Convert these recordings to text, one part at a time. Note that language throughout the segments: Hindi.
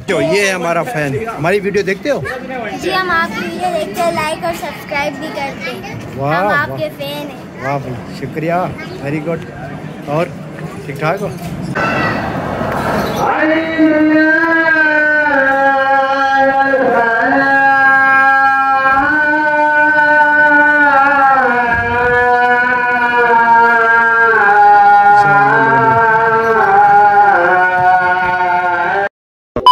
जो ये है हमारा फैन, हमारी वीडियो देखते हो? जी हम आपकी वीडियो देखते हैं, लाइक और सब्सक्राइब भी करते हैं। हम आपके फैन हैं। वाह भाई शुक्रिया, वेरी गुड। और ठीक ठाक हो?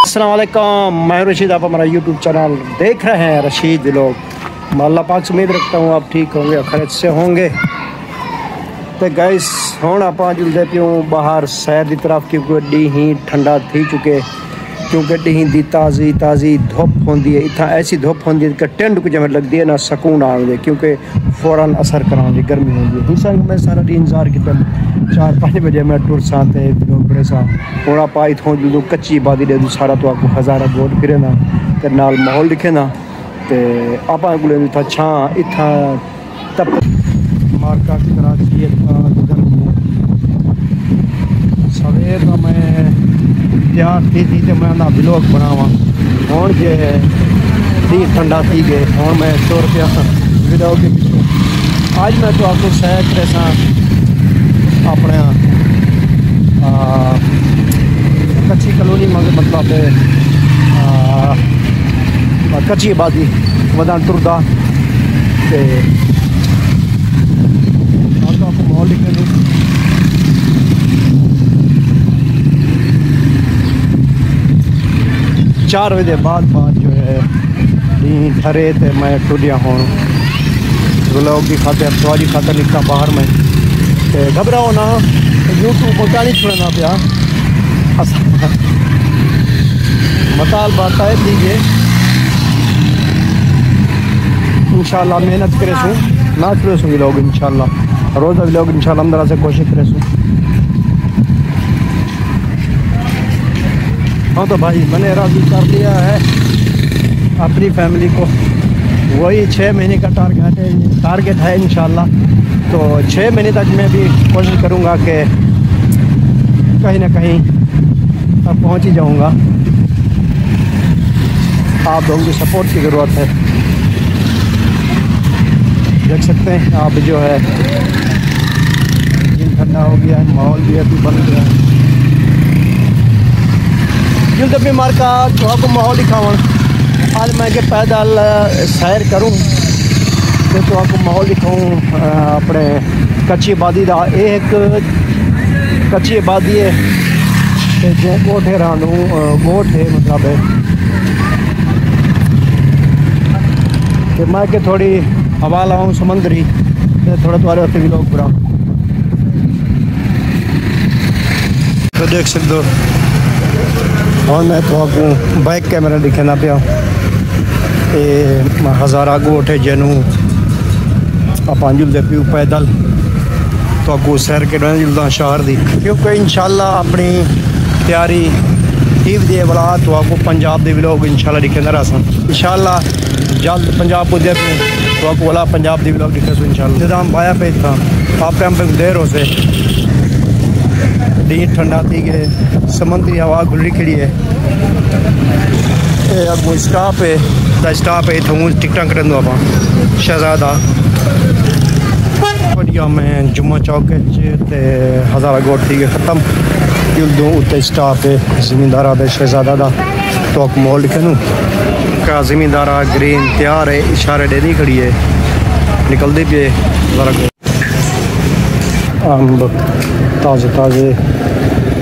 अस्सलाम वालेकुम, मैं रशीद, आप हमारा यूट्यूब चैनल देख रहे हैं रशीद व्लॉग। अल्लाह पाक से उम्मीद रखता हूँ आप ठीक होंगे, खैरियत से होंगे। तो गाइस हुण आप जुलते पियो बाहर सैर की तरफ, क्योंकि एड्डी ही ठंडा थी चुके, क्योंकि एड्डी ही दी ताज़ी ताज़ी धुप होंदी है। इतना ऐसी धुप होंदी है कि टेंड को जमें लगती है ना सकून आते, क्योंकि फ़ौरन असर कराती गर्मी होंगी। हिस्सा मैं सारा दिन इंतजार किया, 4-5 बजे मैं टुर सा बड़े सा हूँ आप इतों जो कच्ची आबादी दे सारा तो आपको हज़ारा गोट फिरे ना तो नाल माहौल दिखे ना, तो आप को छां इतना तप मार्का की कराची सवेर का मैं तैयार थी तो मैं ना ब्लॉग बनावा। हूँ जो है दी ठंडा थी गए, हूँ मैं 100 रुपया ब्लॉग के पिछले। आज मैं तो आपको सैर करे सा अपने कच्ची कॉलोनी मतलब कच्ची आबादी वदान टुरदा आपको माहौल दिखेंगे। चार बजे बाद जो है ठरे थे मैं टुरिया हूँ ब्लॉग की खाते सवारी खातर निकला बाहर में। घबराओ ना, यूट्यूब पर क्या नहीं छोड़ना पाया, मताल बताए दीजिए। इंशाल्लाह मेहनत करे सू ना छोड़े सू व्लॉग, इंशाल्लाह रोज़ा व्लॉग इंशाल्लाह अंदर से कोशिश करे सू। हाँ तो भाई मैंने राज़ी कर लिया है अपनी फैमिली को, वही 6 महीने का टारगेट है इंशाल्लाह। तो 6 महीने तक मैं भी कोशिश करूँगा कि कहीं ना कहीं अब पहुँच ही जाऊँगा। आप लोगों की सपोर्ट की ज़रूरत है। देख सकते हैं आप जो है दिन ठंडा हो गया है, माहौल भी अभी बन गया है। जिन तब भी मार का तो आपको माहौल दिखावा। आज मैं के पैदल सैर करूँ तो आपको माहौल दिखाऊँ अपने कच्ची आबादी का। एक कच्ची आबादी है जो गोठे रानू गोठ है मतलब है कि मैं के थोड़ी हवा लाऊँ समुद्री थोड़ा तुम्हारे होते भी लोग बुरा तो देख सकते हो। और मैं तो आपको बैक कैमरा दिखाना पाया, ये हज़ारा गोठ है जनू आप जुलते पियो पैदल तो आपको सैर के जुलदा शहर दी, क्योंकि इंशाल्लाह अपनी तैयारी ही दे वाला तो आपको पंजाब के व्लॉग इंशाल्लाह दिखेंदा रहा। इंशाल्लाह जल्द पंजाब पुजे तो आपको वाला पंजाब के व्लॉग दिखे सो इंशाल्लाह। निज़ाम बाया पे था आप टाइम पे देर हो से डी ठंडा थी गए, समुद्री हवा खुली खड़ी है। आपको स्टाफ है स्टाफ है इतों टिकटा करें आप शहजादा बढ़िया मैं जुम्मा चौक हज़ारा गोट थी गए ख़त्म दो उत्ते स्टाफ है ज़मींदारा दे शहजादा दा। तो आपको माहौल लिखे नू का ज़मींदारा ग्रीन तैयार है, इशारे डेरी खड़ी है निकलते पे हज़ारा गोट। अंब ताज़े ताज़े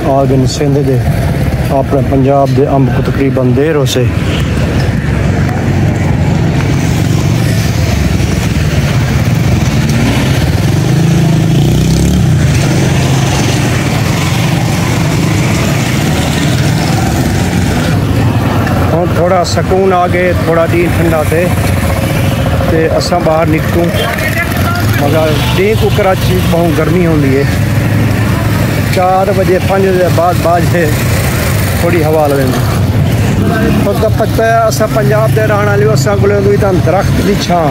आ गए सेंधे दे अपने पंजाब दे अंब को तकरीबन देर हो से थोड़ा सुकून आ गए, थोड़ा दिन ठंडा थे ते असा बाहर निकलूँ मगर डी को कराची बहुत गर्मी होती है। 4 बजे 5 बजे बाद है थोड़ी हवा लगेगी। उसका पता है असा पंजाब के रहने वाले असा को इतना दरख्त की छां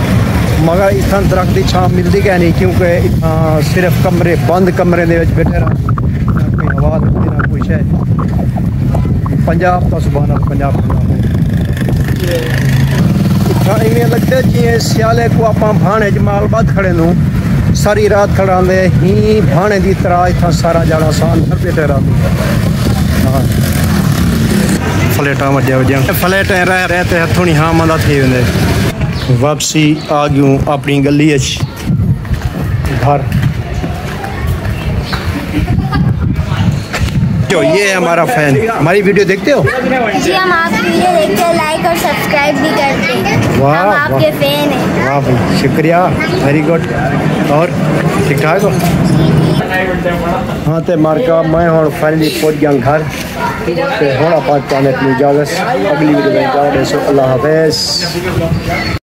मगर इतना दरख्त की छां मिलती क्या नहीं, क्योंकि इतना सिर्फ कमरे बंद कमरे बैठे रह, ना कोई हवा लगती ना कुछ है। पंजाब तो सुभान अल्लाह पंजाब इवें लगता जिमें सियाले को आप भाने च मालबाद खड़े नूं सारी रात खड़ा ही भाने की तरह इतना सारा जाना आसान कर बेटे रात हाँ फ्लेटा वजह वजह फ्लेट रह रहे थे हथों नहीं हाँ मंदा थे वापसी आ गयूँ अपनी गली घर। ये है हमारा फैन, हमारी वीडियो देखते हो जी? हम आपकी वीडियो देखते हैं, लाइक और सब्सक्राइब भी करते हैं। वाह, हम आपके फैन हैं। वाह भाई शुक्रिया, वेरी गुड। और ठीक ठाक हो? हाँ तो मार्का मैं हूँ फाइनली पहुँच गया घर तो हूँ आप अपनी इजाजत अगली वीडियो में। अल्लाह हाफिज़।